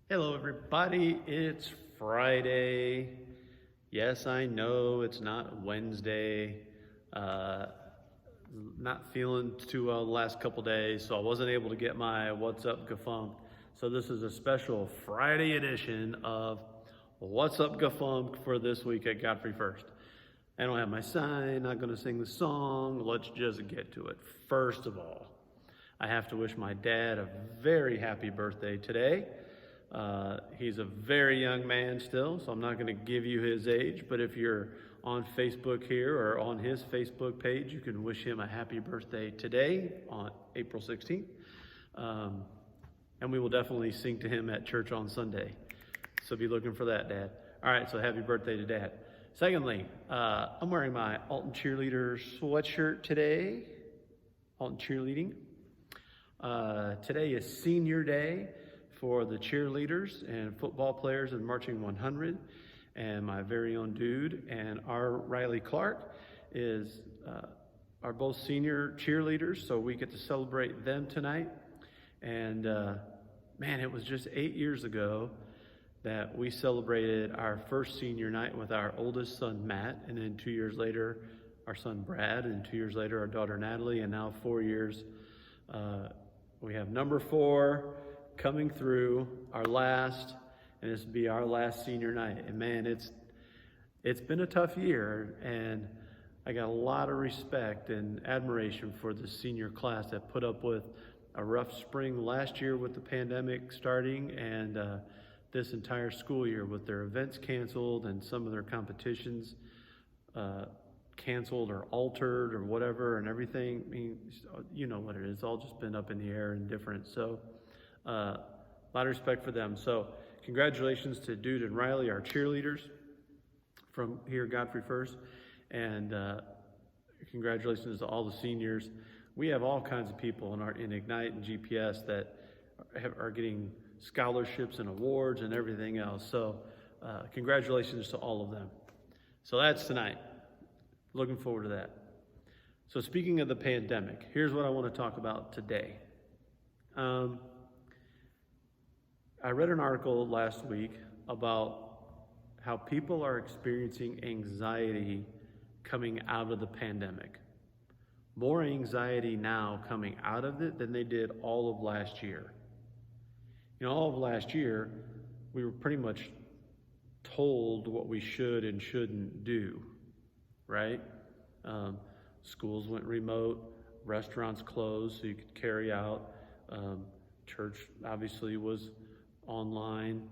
Hello, everybody. It's Friday. Yes, I know it's not Wednesday. Uh, not feeling too well the last couple days, so I wasn't able to get my What's Up GaFUMCk. So this is a special Friday edition of What's Up GaFUMCk for this week at Godfrey First. I don't have my sign, not going to sing the song. Let's just get to it. First of all, I have to wish my dad a very happy birthday today. He's a very young man still, so I'm not going to give you his age, but if you're on Facebook here or on his Facebook page, you can wish him a happy birthday today on April 16th. And we will definitely sing to him at church on Sunday. So be looking for that, Dad. All right, so happy birthday to Dad. Secondly, I'm wearing my Alton Cheerleader sweatshirt today. Alton Cheerleading. Today is Senior Day for the cheerleaders and football players in Marching 100, and my very own dude and our Riley Clark are both senior cheerleaders, so we get to celebrate them tonight. And man, it was just 8 years ago that we celebrated our first senior night with our oldest son Matt, and then 2 years later our son Brad, and 2 years later our daughter Natalie, and now 4 years we have number 4 coming through, our last, and this will be our last senior night. And man, it's been a tough year, and I got a lot of respect and admiration for the senior class that put up with a rough spring last year with the pandemic starting, and this entire school year with their events canceled and some of their competitions canceled or altered or whatever, and everything. I mean, you know what it is. It's all just been up in the air and different. So a lot of respect for them. So congratulations to Dude and Riley, our cheerleaders from here at Godfrey First, and congratulations to all the seniors. We have all kinds of people in Ignite and GPS that are getting scholarships and awards and everything else. So congratulations to all of them. So that's tonight. Looking forward to that. So speaking of the pandemic, here's what I want to talk about today. I read an article last week about how people are experiencing anxiety coming out of the pandemic. More anxiety now coming out of it than they did all of last year. You know, all of last year, we were pretty much told what we should and shouldn't do, right? Schools went remote, restaurants closed so you could carry out. Church obviously was online,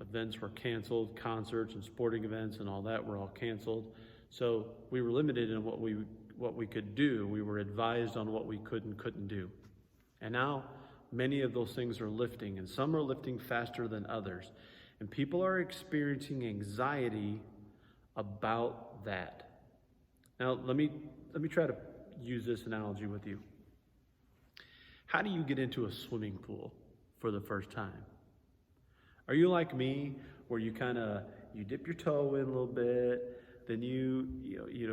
events were canceled, concerts and sporting events and all that were all canceled. So we were limited in what we could do. We were advised on what we could and couldn't do. And now many of those things are lifting, and some are lifting faster than others. And people are experiencing anxiety about that. Now let me try to use this analogy with you. How do you get into a swimming pool for the first time? Are you like me, where you dip your toe in a little bit, then you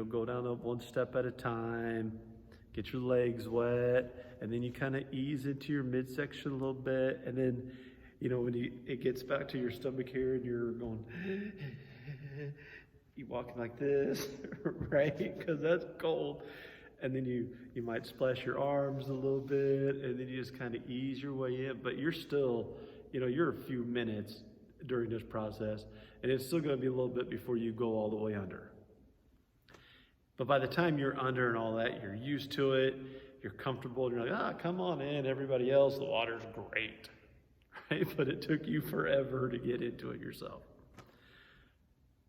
go down one step at a time, get your legs wet, and then you kind of ease into your midsection a little bit, and then when it gets back to your stomach here, and you're going, you walking like this, right? Because that's cold. And then you might splash your arms a little bit, and then you just kind of ease your way in, but you're still, you're a few minutes during this process, and it's still going to be a little bit before you go all the way under. But by the time you're under and all that, you're used to it, you're comfortable, and you're like, come on in, everybody else, the water's great, right? But it took you forever to get into it yourself.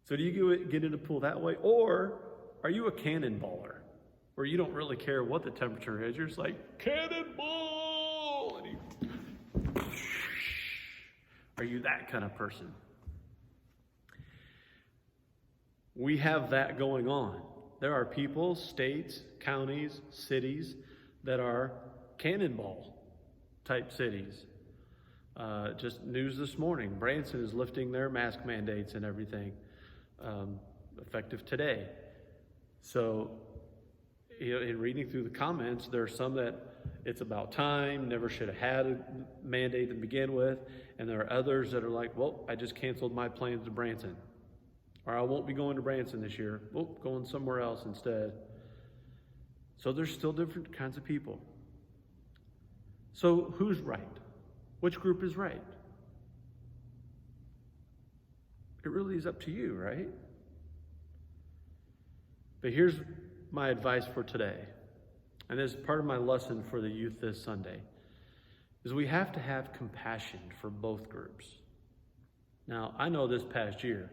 So do you get in the pool that way, or are you a cannonballer, where you don't really care what the temperature is? You're just like, cannonball! And are you that kind of person? We have that going on. There are people, states, counties, cities that are cannonball type cities. Just news this morning, Branson is lifting their mask mandates and everything, effective today. So, in reading through the comments, there are some that it's about time, never should have had a mandate to begin with. And there are others that are like, well, I just canceled my plans to Branson. Or I won't be going to Branson this year. Oh, going somewhere else instead. So there's still different kinds of people. So who's right? Which group is right? It really is up to you, right? But here's my advice for today. And this is part of my lesson for the youth this Sunday, is we have to have compassion for both groups. Now, I know this past year,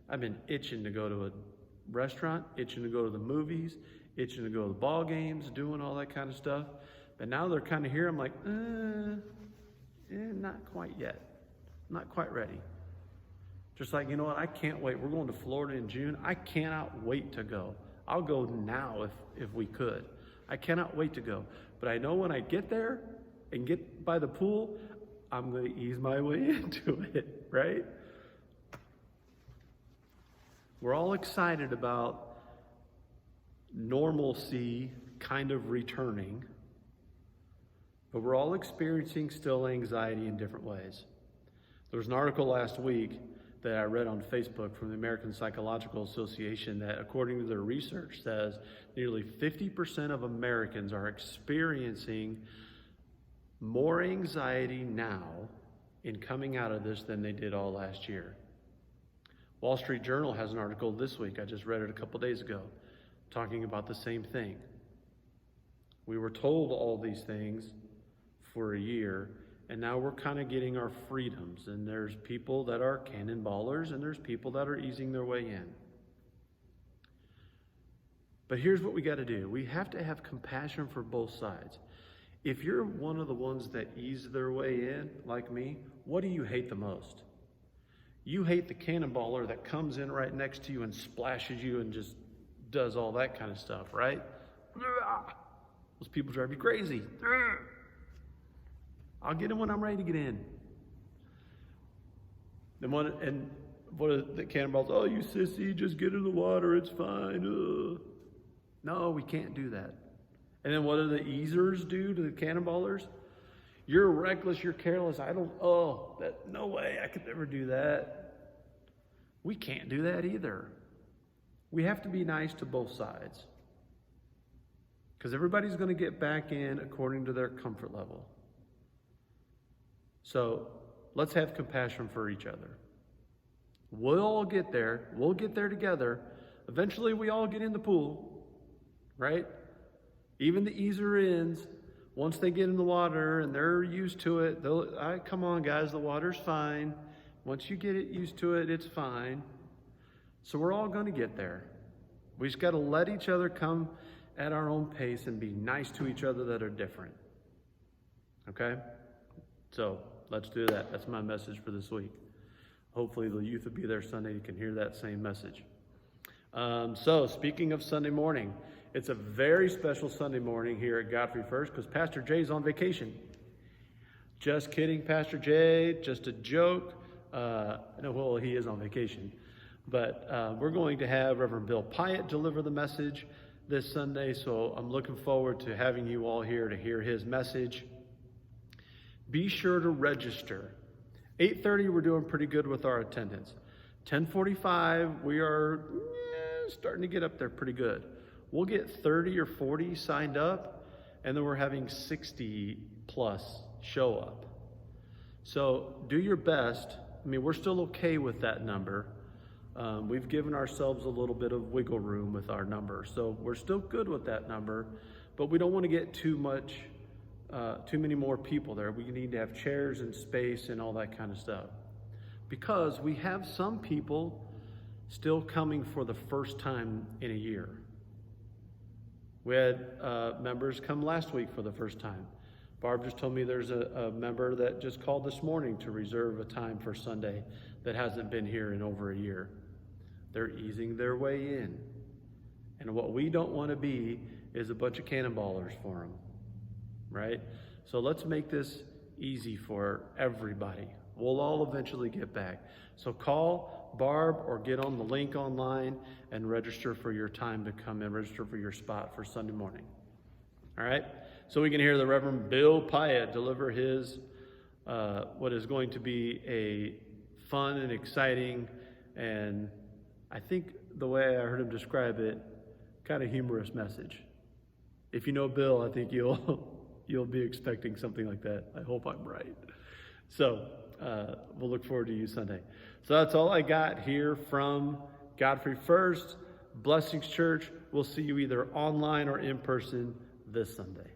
I've been itching to go to a restaurant, itching to go to the movies, itching to go to the ball games, doing all that kind of stuff. But now they're kind of here, I'm like, not quite yet. Not quite ready. Just like, you know what, I can't wait. We're going to Florida in June. I cannot wait to go. I'll go now if we could. I cannot wait to go. But I know when I get there and get by the pool, I'm going to ease my way into it, right? We're all excited about normalcy kind of returning, but we're all experiencing still anxiety in different ways. There was an article last week that I read on Facebook from the American Psychological Association that, according to their research, says nearly 50% of Americans are experiencing more anxiety now in coming out of this than they did all last year. Wall Street Journal has an article this week, I just read it a couple days ago, talking about the same thing. We were told all these things for a year, and now we're kind of getting our freedoms, and there's people that are cannonballers, and there's people that are easing their way in. But here's what we got to do. We have to have compassion for both sides. If you're one of the ones that ease their way in, like me, what do you hate the most? You hate the cannonballer that comes in right next to you and splashes you and just does all that kind of stuff, right? Those people drive you crazy. I'll get in when I'm ready to get in. And what are the cannonballs? Oh, you sissy, just get in the water, it's fine. No, we can't do that. And then what do the easers do to the cannonballers? You're reckless, you're careless. No way, I could never do that. We can't do that either. We have to be nice to both sides, because everybody's going to get back in according to their comfort level. So let's have compassion for each other. We'll all get there. We'll get there together. Eventually we all get in the pool, right? Even the easer ends, once they get in the water and they're used to it, come on guys, the water's fine. Once you get used to it, it's fine. So we're all going to get there. We just got to let each other come at our own pace and be nice to each other that are different. Okay? So let's do that. That's my message for this week. Hopefully the youth will be there Sunday. You can hear that same message. So speaking of Sunday morning, it's a very special Sunday morning here at Godfrey First because Pastor Jay's on vacation. Just kidding, Pastor Jay. Just a joke. Well, he is on vacation. But we're going to have Reverend Bill Pyatt deliver the message this Sunday. So I'm looking forward to having you all here to hear his message. Be sure to register. 8:30, we're doing pretty good with our attendance. 10:45, we are starting to get up there pretty good. We'll get 30 or 40 signed up, and then we're having 60 plus show up. So do your best. I mean, we're still okay with that number. We've given ourselves a little bit of wiggle room with our number. So we're still good with that number, but we don't want to get too many more people there. We need to have chairs and space and all that kind of stuff. Because we have some people still coming for the first time in a year. We had members come last week for the first time. Barb just told me there's a member that just called this morning to reserve a time for Sunday that hasn't been here in over a year. They're easing their way in. And what we don't want to be is a bunch of cannonballers for them, right? So let's make this easy for everybody. We'll all eventually get back. So call Barb or get on the link online and register for your time to come and register for your spot for Sunday morning. All right? so we can hear the Reverend Bill Pyatt deliver his, what is going to be a fun and exciting, and I think the way I heard him describe it, kind of humorous message. If you know Bill, I think you'll be expecting something like that. I hope I'm right. So we'll look forward to you Sunday. So that's all I got here from Godfrey First Blessings Church. We'll see you either online or in person this Sunday.